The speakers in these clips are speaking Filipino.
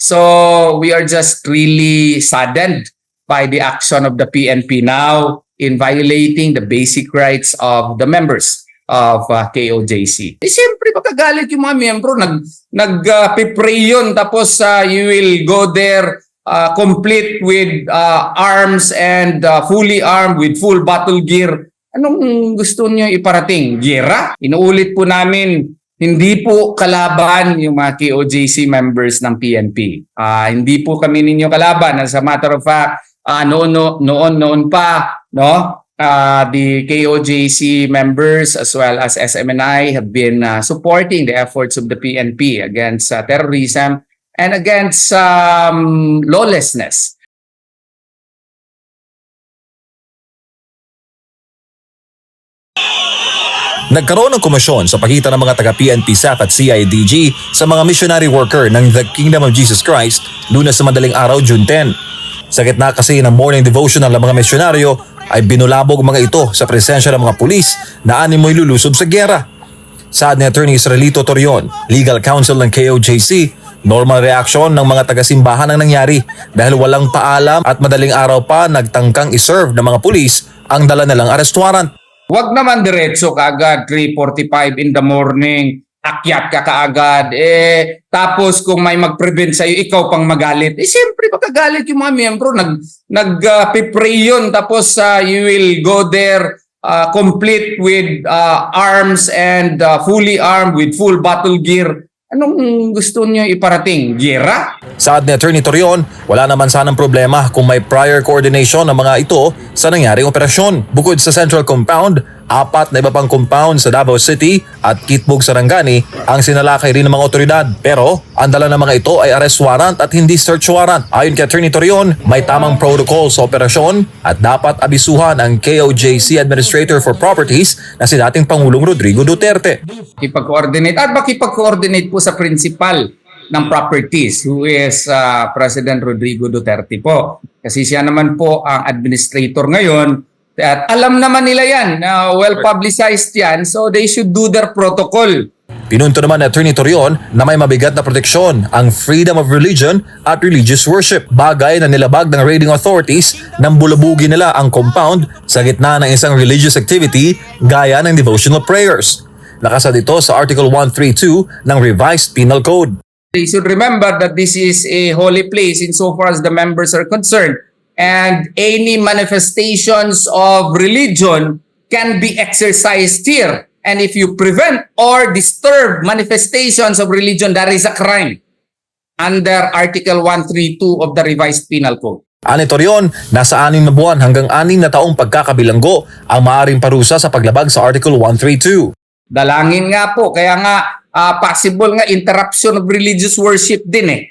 So we are just really saddened by the action of the PNP now in violating the basic rights of the members of KOJC. Siyempre magagalit yung mga miyembro, nag-pray yun, tapos you will go there complete with arms and fully armed with full battle gear. Anong gusto niyo iparating? Giyera? Inuulit po namin, hindi po kalaban yung mga KOJC members ng PNP. Hindi po kami ninyo kalaban. As a matter of fact, noon pa, no? The KOJC members as well as SMNI have been supporting the efforts of the PNP against terrorism and against lawlessness. Nagkaroon ng komisyon sa pagitan ng mga taga-PNP SAF at CIDG sa mga missionary worker ng The Kingdom of Jesus Christ Lunes sa madaling araw, June 10. Sa gitna kasi ng morning devotional ng mga misyonaryo ay binulabog mga ito sa presensya ng mga pulis na animoy lulusob sa gyera. Saad ni Attorney Israelito Torion, Legal Counsel ng KOJC, normal reaksyon ng mga taga-simbahan ang nangyari dahil walang paalam at madaling araw pa nagtangkang iserve ng mga pulis ang dala nilang arrest warrant. Huwag naman diretso kaagad 3:45 in the morning, akyat ka kaagad. Tapos kung may mag-prevent sa'yo, ikaw pang magalit. Siyempre magagalit yung mga miyembro, nag-pray yun, tapos you will go there complete with arms and fully armed with full battle gear. Anong gusto niyo iparating? Giyera? Saad ni Attorney Torion, wala naman sanang problema kung may prior coordination ng mga ito sa nangyaring operasyon. Bukod sa Central Compound, 4 na iba pang compound sa Davao City at Kitbug, Sarangani ang sinalakay rin ng mga otoridad. Pero ang dala ng mga ito ay arrest warrant at hindi search warrant. Ayon kay Attorney Torion, may tamang protocol sa operasyon at dapat abisuhan ang KOJC Administrator for Properties na si dating Pangulong Rodrigo Duterte. Makipag-coordinate at makipag-coordinate po sa principal ng properties who is President Rodrigo Duterte po. Kasi siya naman po ang administrator ngayon at alam naman nila yan, well publicized yan, so they should do their protocol. Pinunto naman ni Attorney Torion na may mabigat na proteksyon ang freedom of religion at religious worship. Bagay na nilabag ng raiding authorities nang bulabugin nila ang compound sa gitna ng isang religious activity gaya ng devotional prayers. Nakasa dito sa Article 132 ng Revised Penal Code. They should remember that this is a holy place insofar as the members are concerned, and any manifestations of religion can be exercised here. And if you prevent or disturb manifestations of religion, that is a crime under Article 132 of the Revised Penal Code. Ani Torion, nasa 6 na buwan hanggang 6 na taong pagkakabilanggo ang maaaring parusa sa paglabag sa Article 132. Dalangin nga po, kaya nga possible nga interruption of religious worship din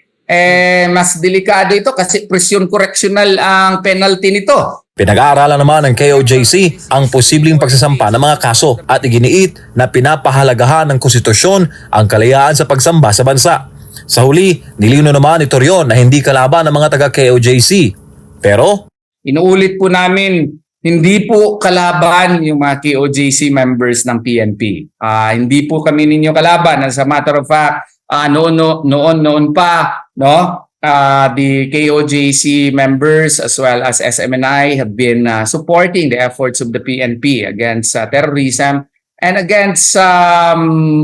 mas delikado ito kasi presyon correctional ang penalty nito. Pinag-aaralan naman ng KOJC ang posibleng pagsasampa ng mga kaso at iginiit na pinapahalagahan ng konstitusyon ang kalayaan sa pagsamba sa bansa. Sa huli, nilino naman ni Torion na hindi kalaban ng mga taga-KOJC. Pero inuulit po namin, hindi po kalaban yung mga KOJC members ng PNP. Hindi po kami ninyo kalaban. As a matter of fact, noon pa, no? The KOJC members as well as SMNI have been supporting the efforts of the PNP against terrorism and against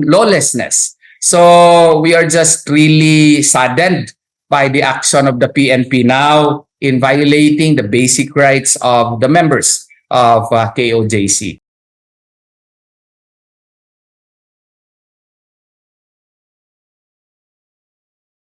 lawlessness. So we are just really saddened by the action of the PNP now in violating the basic rights of the members of KOJC.